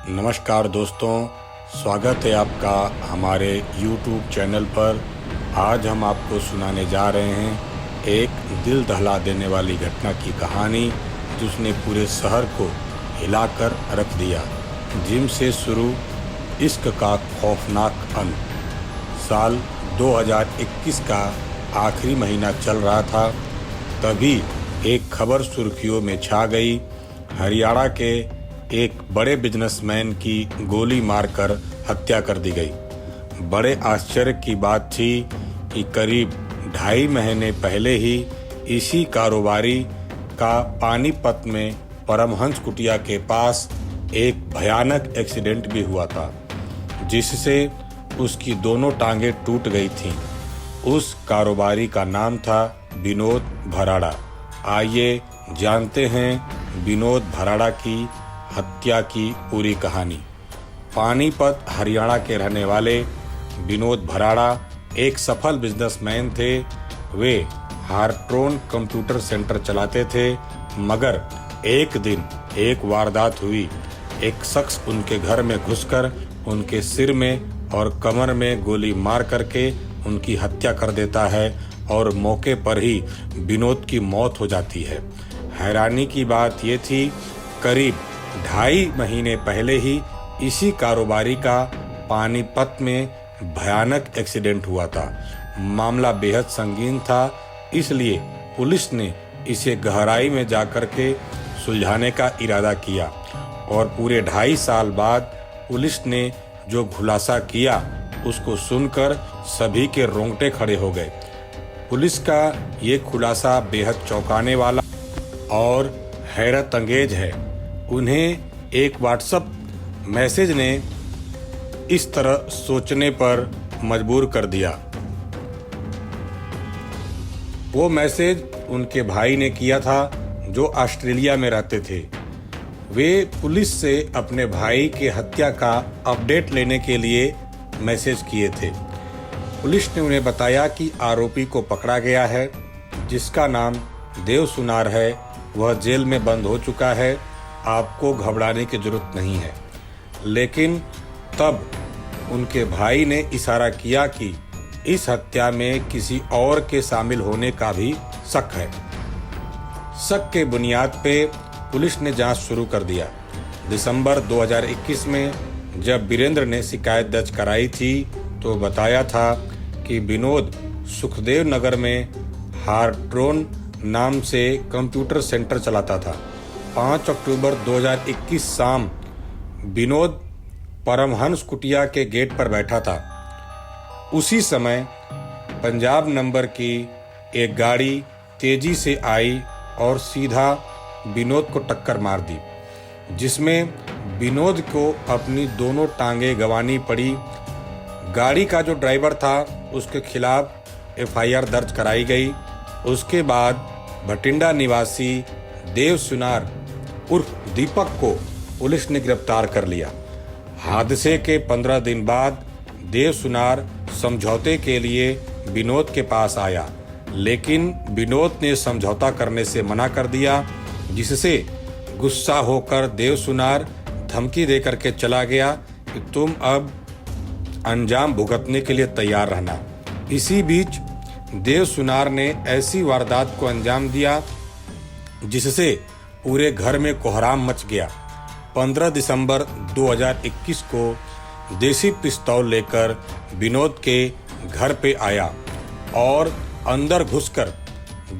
नमस्कार दोस्तों, स्वागत है आपका हमारे YouTube चैनल पर। आज हम आपको सुनाने जा रहे हैं एक दिल दहला देने वाली घटना की कहानी जिसने पूरे शहर को हिलाकर रख दिया। जिम से शुरू इश्क का खौफनाक अंत। साल 2021 का आखिरी महीना चल रहा था, तभी एक खबर सुर्खियों में छा गई। हरियाणा के एक बड़े बिजनेसमैन की गोली मारकर हत्या कर दी गई। बड़े आश्चर्य की बात थी कि करीब 2.5 महीने पहले ही इसी कारोबारी का पानीपत में परमहंस कुटिया के पास एक भयानक एक्सीडेंट भी हुआ था, जिससे उसकी दोनों टांगें टूट गई थीं। उस कारोबारी का नाम था विनोद भराड़ा। आइए जानते हैं विनोद भराड़ा की हत्या की पूरी कहानी। पानीपत हरियाणा के रहने वाले विनोद भराड़ा एक सफल बिजनेसमैन थे। वे हार्ट्रोन कंप्यूटर सेंटर चलाते थे, मगर एक दिन एक वारदात हुई। एक शख्स उनके घर में घुसकर उनके सिर में और कमर में गोली मार करके उनकी हत्या कर देता है और मौके पर ही विनोद की मौत हो जाती है। हैरानी की बात ये थी, करीब 2.5 महीने पहले ही इसी कारोबारी का पानीपत में भयानक एक्सीडेंट हुआ था। मामला बेहद संगीन था, इसलिए पुलिस ने इसे गहराई में जाकर के सुलझाने का इरादा किया और पूरे 2.5 साल बाद पुलिस ने जो खुलासा किया उसको सुनकर सभी के रोंगटे खड़े हो गए। पुलिस का ये खुलासा बेहद चौंकाने वाला और हैरत अंगेज है। उन्हें एक व्हाट्सएप मैसेज ने इस तरह सोचने पर मजबूर कर दिया। वो मैसेज उनके भाई ने किया था जो ऑस्ट्रेलिया में रहते थे। वे पुलिस से अपने भाई के हत्या का अपडेट लेने के लिए मैसेज किए थे। पुलिस ने उन्हें बताया कि आरोपी को पकड़ा गया है, जिसका नाम देव सुनार है। वह जेल में बंद हो चुका है, आपको घबराने की जरूरत नहीं है। लेकिन तब उनके भाई ने इशारा किया कि इस हत्या में किसी और के शामिल होने का भी शक है। शक के बुनियाद पे पुलिस ने जांच शुरू कर दिया। दिसंबर 2021 में जब वीरेंद्र ने शिकायत दर्ज कराई थी तो बताया था कि विनोद सुखदेव नगर में हार्ट्रोन नाम से कंप्यूटर सेंटर चलाता था। 5 अक्टूबर 2021 शाम विनोद परमहंस कुटिया के गेट पर बैठा था। उसी समय पंजाब नंबर की एक गाड़ी तेजी से आई और सीधा विनोद को टक्कर मार दी, जिसमें विनोद को अपनी दोनों टांगें गंवानी पड़ी। गाड़ी का जो ड्राइवर था उसके खिलाफ FIR दर्ज कराई गई। उसके बाद भटिंडा निवासी देव सुनार उर्फ दीपक को पुलिस ने गिरफ्तार कर लिया। हादसे के 15 दिन बाद देव सुनार समझौते के लिए विनोद के पास आया, लेकिन विनोद ने समझौता करने से मना कर दिया, जिससे गुस्सा होकर देव सुनार धमकी देकर के चला गया कि तुम अब अंजाम भुगतने के लिए तैयार रहना। इसी बीच देव सुनार ने ऐसी वारदात को अंजाम दिया जिससे पूरे घर में कोहराम मच गया। 15 दिसंबर 2021 को देसी पिस्तौल लेकर विनोद के घर पे आया और अंदर घुसकर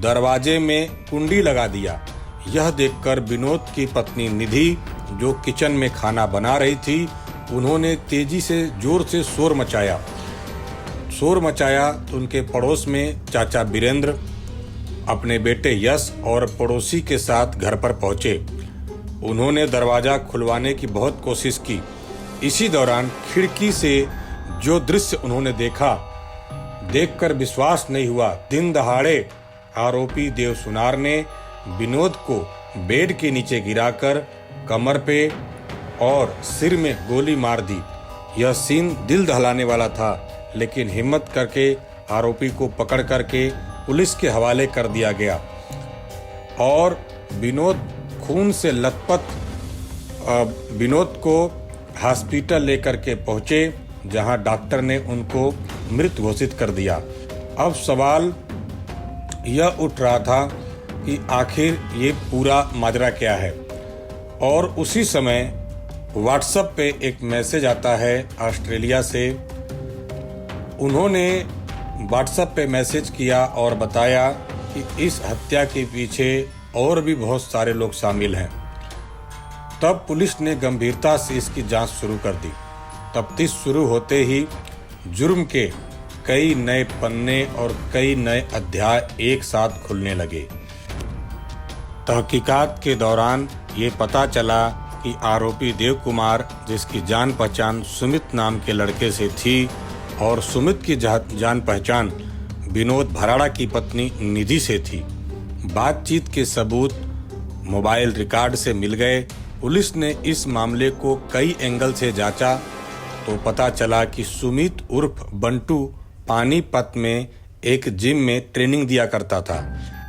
दरवाजे में कुंडी लगा दिया। यह देखकर विनोद की पत्नी निधि, जो किचन में खाना बना रही थी, उन्होंने तेजी से जोर से शोर मचाया तो उनके पड़ोस में चाचा वीरेंद्र अपने बेटे यश और पड़ोसी के साथ घर पर पहुंचे। उन्होंने दरवाजा खुलवाने की बहुत कोशिश की। इसी दौरान खिड़की से जो दृश्य उन्होंने देखा, देखकर विश्वास नहीं हुआ। दिन दहाड़े आरोपी देव सुनार ने विनोद को बेड के नीचे गिराकर कमर पे और सिर में गोली मार दी। यह सीन दिल दहलाने वाला था, लेकिन हिम्मत करके आरोपी को पकड़ करके पुलिस के हवाले कर दिया गया और विनोद खून से लथपथ विनोद को हॉस्पिटल लेकर के पहुंचे, जहां डॉक्टर ने उनको मृत घोषित कर दिया। अब सवाल यह उठ रहा था कि आखिर ये पूरा माजरा क्या है। और उसी समय व्हाट्सएप पे एक मैसेज आता है ऑस्ट्रेलिया से। उन्होंने व्हाट्सएप पे मैसेज किया और बताया कि इस हत्या के पीछे और भी बहुत सारे लोग शामिल हैं। तब पुलिस ने गंभीरता से इसकी जांच शुरू कर दी। तफ्तीश शुरू होते ही जुर्म के कई नए पन्ने और कई नए अध्याय एक साथ खुलने लगे। तहकीकात के दौरान ये पता चला कि आरोपी देव कुमार, जिसकी जान पहचान सुमित नाम के लड़के से थी और सुमित की जान पहचान विनोद भराड़ा की पत्नी निधि से थी। बातचीत के सबूत मोबाइल रिकॉर्ड से मिल गए। पुलिस ने इस मामले को कई एंगल से जांचा तो पता चला कि सुमित उर्फ बंटू पानीपत में एक जिम में ट्रेनिंग दिया करता था।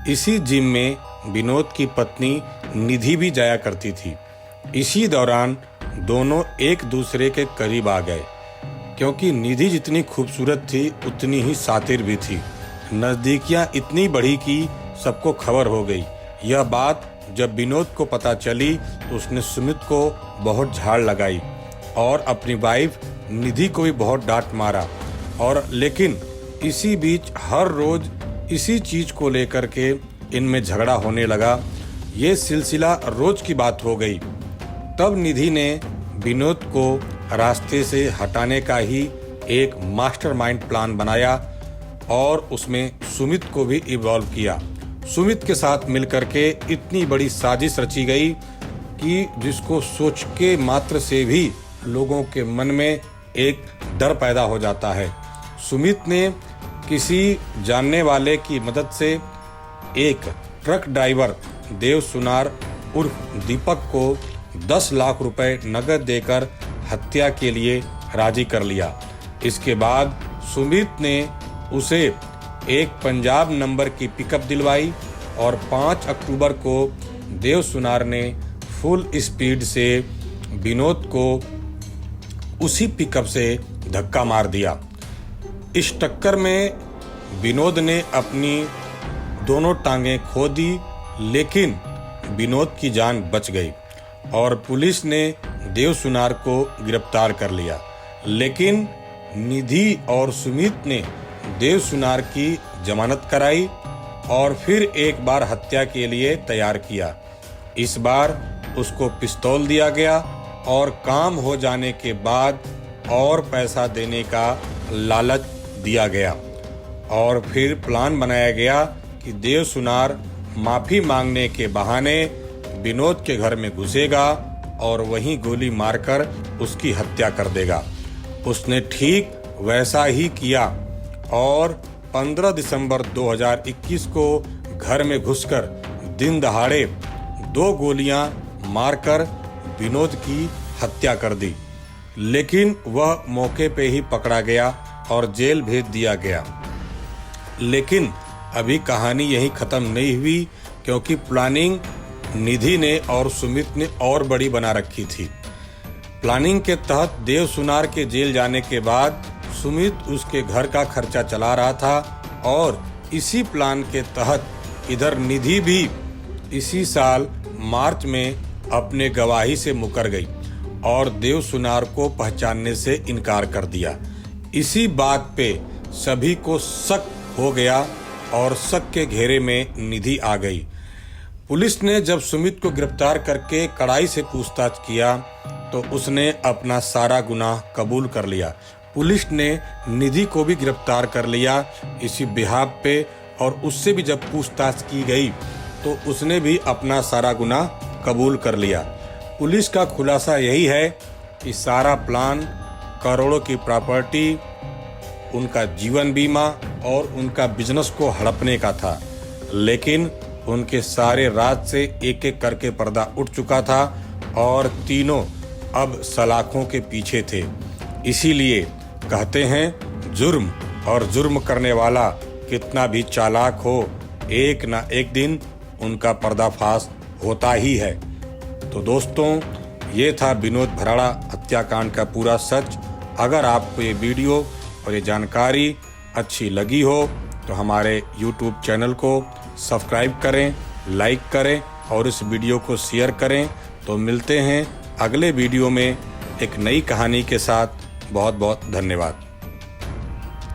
इसी जिम में विनोद की पत्नी निधि भी जाया करती थी। इसी दौरान दोनों एक दूसरे के करीब आ गए, क्योंकि निधि जितनी खूबसूरत थी उतनी ही शातिर भी थी। नज़दीकियां इतनी बढ़ी कि सबको खबर हो गई। यह बात जब विनोद को पता चली तो उसने सुमित को बहुत झाड़ लगाई और अपनी वाइफ निधि को भी बहुत डांट मारा। और लेकिन इसी बीच हर रोज इसी चीज को लेकर के इनमें झगड़ा होने लगा। ये सिलसिला रोज की बात हो गई। तब निधि ने विनोद को रास्ते से हटाने का ही एक मास्टरमाइंड प्लान बनाया और उसमें सुमित को भी इन्वॉल्व किया। सुमित के साथ मिलकर के इतनी बड़ी साजिश रची गई कि जिसको सोच के मात्र से भी लोगों के मन में एक डर पैदा हो जाता है। सुमित ने किसी जानने वाले की मदद से एक ट्रक ड्राइवर देव सुनार उर्फ दीपक को 10 लाख रुपए नगद देकर हत्या के लिए राजी कर लिया। इसके बाद सुमित ने उसे एक पंजाब नंबर की पिकअप दिलवाई और 5 अक्टूबर को देव सुनार ने फुल स्पीड से विनोद को उसी पिकअप से धक्का मार दिया। इस टक्कर में विनोद ने अपनी दोनों टांगें खो दी, लेकिन विनोद की जान बच गई और पुलिस ने देव सुनार को गिरफ्तार कर लिया। लेकिन निधि और सुमित ने देव सुनार की जमानत कराई और फिर एक बार हत्या के लिए तैयार किया। इस बार उसको पिस्तौल दिया गया और काम हो जाने के बाद और पैसा देने का लालच दिया गया और फिर प्लान बनाया गया कि देव सुनार माफी मांगने के बहाने विनोद के घर में घुसेगा और वहीं गोली मारकर उसकी हत्या कर देगा। उसने ठीक वैसा ही किया और 15 दिसंबर 2021 को घर में घुसकर दिन दहाड़े 2 गोलियां मारकर विनोद की हत्या कर दी। लेकिन वह मौके पे ही पकड़ा गया और जेल भेज दिया गया। लेकिन अभी कहानी यहीं खत्म नहीं हुई, क्योंकि प्लानिंग निधि ने और सुमित ने और बड़ी बना रखी थी। प्लानिंग के तहत देव सुनार के जेल जाने के बाद सुमित उसके घर का खर्चा चला रहा था और इसी प्लान के तहत इधर निधि भी इसी साल मार्च में अपने गवाही से मुकर गई और देव सुनार को पहचानने से इनकार कर दिया। इसी बात पे सभी को शक हो गया और शक के घेरे में निधि आ गई। पुलिस ने जब सुमित को गिरफ्तार करके कड़ाई से पूछताछ किया तो उसने अपना सारा गुनाह कबूल कर लिया। पुलिस ने निधि को भी गिरफ्तार कर लिया इसी बिहाफ पे और उससे भी जब पूछताछ की गई तो उसने भी अपना सारा गुनाह कबूल कर लिया। पुलिस का खुलासा यही है कि सारा प्लान, करोड़ों की प्रॉपर्टी, उनका जीवन बीमा और उनका बिजनेस को हड़पने का था। लेकिन उनके सारे राज से एक एक करके पर्दा उठ चुका था और तीनों अब सलाखों के पीछे थे। इसीलिए कहते हैं जुर्म और जुर्म करने वाला कितना भी चालाक हो, एक ना एक दिन उनका पर्दाफाश होता ही है। तो दोस्तों, ये था विनोद भराड़ा हत्याकांड का पूरा सच। अगर आपको ये वीडियो और ये जानकारी अच्छी लगी हो तो हमारे YouTube चैनल को सब्सक्राइब करें, लाइक करें और इस वीडियो को शेयर करें। तो मिलते हैं अगले वीडियो में एक नई कहानी के साथ। बहुत बहुत धन्यवाद।